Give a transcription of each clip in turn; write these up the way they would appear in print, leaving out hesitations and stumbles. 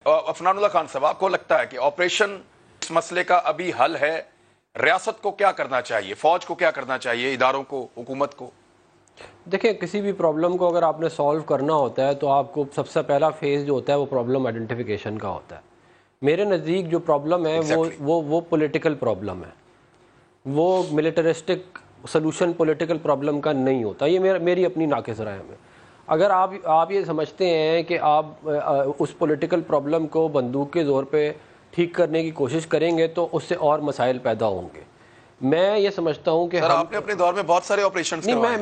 अफनान उल्लाह खान साहब, आपको लगता है कि ऑपरेशन इस मसले का अभी हल है? रियासत को क्या करना चाहिए, फौज को क्या करना चाहिए, इदारों को, हुकूमत को? देखिए, किसी भी प्रॉब्लम को अगर आपने सॉल्व करना होता है तो आपको सबसे पहला फेज जो होता है वो प्रॉब्लम आइडेंटिफिकेशन का होता है। मेरे नज़दीक जो प्रॉब्लम है वो पॉलिटिकल प्रॉब्लम है, वो मिलिटरिस्टिक सलूशन पॉलिटिकल प्रॉब्लम का नहीं होता। ये मेरी अपनी नाक़िस राय में। अगर आप ये समझते हैं कि आप उस पॉलिटिकल प्रॉब्लम को बंदूक के ज़ोर पे ठीक करने की कोशिश करेंगे तो उससे और मसाइल पैदा होंगे। मैं ये समझता हूँ कि आपने अपने दौर में बहुत सारे ऑपरेशंस करवाए।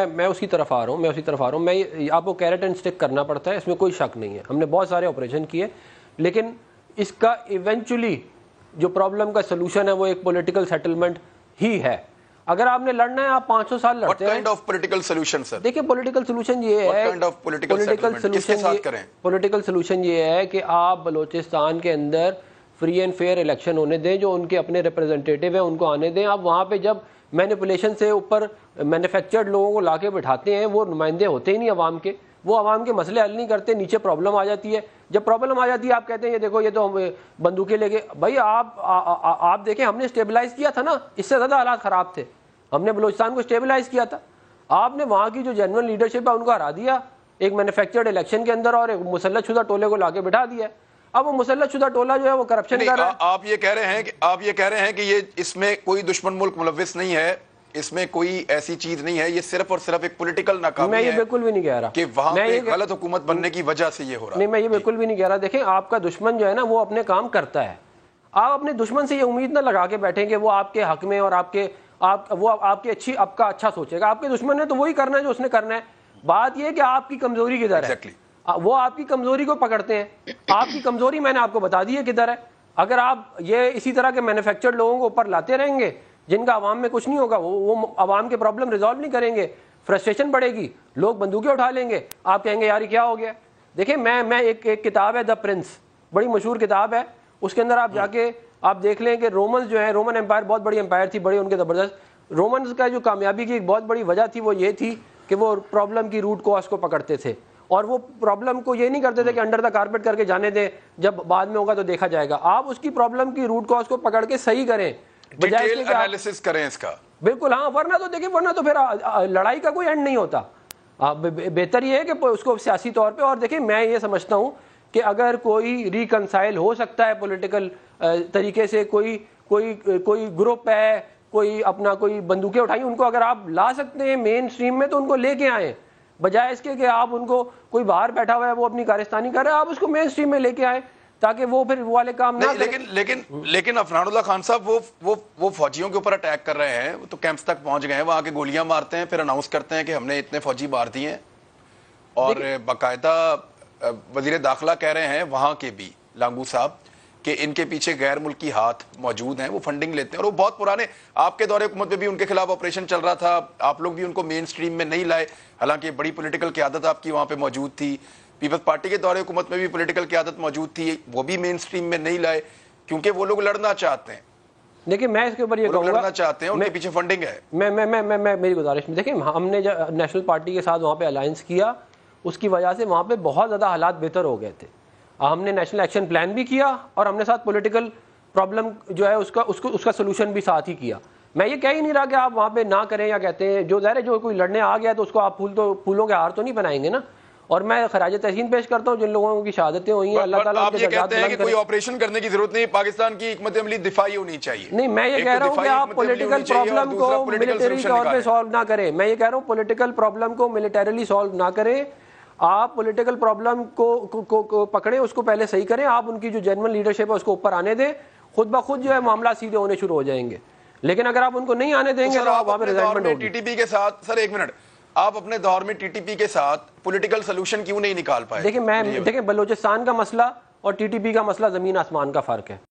मैं उसी तरफ आ रहा हूँ। मैं आपको कैरेट एंड स्टिक करना पड़ता है, इसमें कोई शक नहीं है। हमने बहुत सारे ऑपरेशन किए, लेकिन इसका इवेंचुअली जो प्रॉब्लम का सोल्यूशन है वो एक पॉलिटिकल सेटलमेंट ही है। अगर आपने लड़ना है, आप 500 साल लड़ते हैं। What kind of political solution, sir? देखिए, पॉलिटिकल सोल्यूशन ये है, पॉलिटिकल सोल्यूशन ये है कि आप बलोचिस्तान के अंदर फ्री एंड फेयर इलेक्शन होने दें, जो उनके अपने रिप्रेजेंटेटिव हैं उनको आने दें। आप वहाँ पे जब मैनिपुलेशन से ऊपर मैन्युफैक्चर्ड लोगों को लाके बिठाते हैं, वो नुमाइंदे होते ही नहीं अवाम के, वो अवाम के मसले हल नहीं करते, नीचे प्रॉब्लम आ जाती है। जब प्रॉब्लम आ जाती है आप कहते हैं ये देखो ये तो बंदूकें लेके। भाई आप देखें, हमने स्टेबलाइज किया था ना, इससे ज़्यादा हालात ख़राब थे। हमने बलूचिस्तान को स्टेबलाइज किया था। आपने वहाँ की जो जेन्युइन लीडरशिप है उनको हरा दिया एक मैन्युफैक्चर्ड इलेक्शन के अंदर, और एक मुसल्लत शुदा टोले को लाके बिठा दिया। अब वो मुसल्लत शुदा टोला जो है वो करप्शन कर रहा है। आप ये कह रहे हैं कि ये इसमें कोई दुश्मन मुल्क मुलव्विस नहीं है, इसमें कोई ऐसी चीज नहीं है, ये सिर्फ और सिर्फ एक पॉलिटिकल नाकामी है। मैं ये बिल्कुल भी नहीं कह रहा कि वहां पे गलत हुकूमत बनने की वजह से ये हो रहा है। नहीं, मैं ये बिल्कुल भी नहीं कह रहा। देखें, आपका दुश्मन जो है ना वो अपने काम करता है। आप अपने दुश्मन से ये उम्मीद ना लगा के बैठेंगे वो आपके हक में और आपका अच्छा सोचेगा। आपके दुश्मन ने तो वही करना है जो उसने करना है। बात ये है कि आपकी कमजोरी किधर है। वो आपकी कमजोरी को पकड़ते हैं। आपकी कमजोरी मैंने आपको बता दी है किधर है। अगर आप ये इसी तरह के मैन्युफैक्चर्ड लोगों को ऊपर लाते रहेंगे जिनका अवाम में कुछ नहीं होगा, वो अवाम के प्रॉब्लम रिजॉल्व नहीं करेंगे, फ्रस्ट्रेशन बढ़ेगी, लोग बंदूकें उठा लेंगे, आप कहेंगे यार क्या हो गया। देखिए, मैं एक किताब है द प्रिंस, बड़ी मशहूर किताब है, उसके अंदर आप जाके आप देख लें कि रोमन्स जो है, रोमन एम्पायर बहुत बड़ी एम्पायर थी, बड़ी उनके ज़बरदस्त। रोमन्स का जो कामयाबी की एक बहुत बड़ी वजह थी वो ये थी कि वो प्रॉब्लम की रूट कॉज को पकड़ते थे, और वो प्रॉब्लम को ये नहीं करते थे कि अंडर द कारपेट करके जाने दें, जब बाद में होगा तो देखा जाएगा। आप उसकी प्रॉब्लम की रूट कॉज को पकड़ के सही करें, बजाय एनालिसिस करें इसका। बिल्कुल, हाँ, वरना तो फिर लड़ाई का कोई एंड नहीं होता। बेहतर ये है कि उसको सियासी तौर पे, और देखिए मैं ये समझता हूँ कि अगर कोई रिकंसाइल हो सकता है पॉलिटिकल तरीके से, कोई ग्रुप है, कोई बंदूकें उठाई, उनको अगर आप ला सकते हैं मेन स्ट्रीम में तो उनको लेके आए, बजाय इसके कि आप उनको, कोई बाहर बैठा हुआ है वो अपनी कारस्तानी कर रहा है, आप उसको मेन स्ट्रीम में लेके आए ताकि वो फिर वो वाले काम ना। लेकिन अफनान उल्लाह खान साहब वो फौजियों के ऊपर अटैक कर रहे हैं, वो तो कैंप्स तक पहुंच गए हैं, वहां के गोलियां मारते हैं, फिर अनाउंस करते हैं कि हमने इतने फौजी मार दिए हैं, और बाकायदा वजीर दाखिला कह रहे हैं वहां के भी लांगू साहब कि इनके पीछे गैर मुल्की हाथ मौजूद हैं, वो फंडिंग लेते हैं। और वो बहुत पुराने, आपके दौरे हुकूमत में भी उनके खिलाफ ऑपरेशन चल रहा था, आप लोग भी उनको मेन स्ट्रीम में नहीं लाए, हालांकि बड़ी पॉलिटिकल क़यादत आपकी वहां पे मौजूद थी। पीपल्स पार्टी के दौरे हुकूमत में भी पॉलिटिकल क़यादत मौजूद थी, वो भी मेन स्ट्रीम में नहीं लाए क्योंकि वो लोग लड़ना चाहते हैं। देखिए, मैं इसके ऊपर ये कहूंगा, लड़ना चाहते हैं, उनके पीछे फंडिंग है। मैं मेरी गुजारिश में, देखिए हमने नेशनल पार्टी के साथ वहाँ पे अलायंस किया, उसकी वजह से वहाँ पे बहुत ज़्यादा हालात बेहतर हो गए थे। हमने नेशनल एक्शन प्लान भी किया और हमने साथ पॉलिटिकल प्रॉब्लम जो है उसका सोल्यूशन भी साथ ही किया। मैं ये कह ही नहीं रहा कि आप वहाँ पे ना करें, या कहते हैं जो ज़ाहिर है जो कोई लड़ने आ गया तो उसको आप फूलों के हार तो नहीं बनाएंगे ना। और मैं खराज तहसीन पेश करता हूँ जिन लोगों की शहादतें हुई हैं, अल्लाह ताला आप ये कहते हैं कि कोई ऑपरेशन करने की जरूरत नहीं, पाकिस्तान की हिकमत अमली दिफाई होनी चाहिए। नहीं, मैं ये कह रहा हूँ कि आप पॉलिटिकल प्रॉब्लम को मिलिटरी तौर पे सॉल्व ना करें। मैं ये कह रहा हूँ पॉलिटिकल प्रॉब्लम को मिलिटरीली सॉल्व ना करें, आप पॉलिटिकल प्रॉब्लम को पकड़ें, उसको पहले सही करें, आप उनकी जो जेन्युइन लीडरशिप है उसको ऊपर आने दें, खुद ब खुद जो है मामला सीधे होने शुरू हो जाएंगे। लेकिन अगर आप उनको नहीं आने देंगे तो आप वहाँ पे रिजाइनमेंट होगी। टीटीपी के साथ, सर एक मिनट, आप अपने दौर में टीटीपी के साथ पॉलिटिकल सोल्यूशन क्यों नहीं निकाल पाए? देखिए, बलूचिस्तान का मसला और टीटीपी का मसला जमीन आसमान का फर्क है।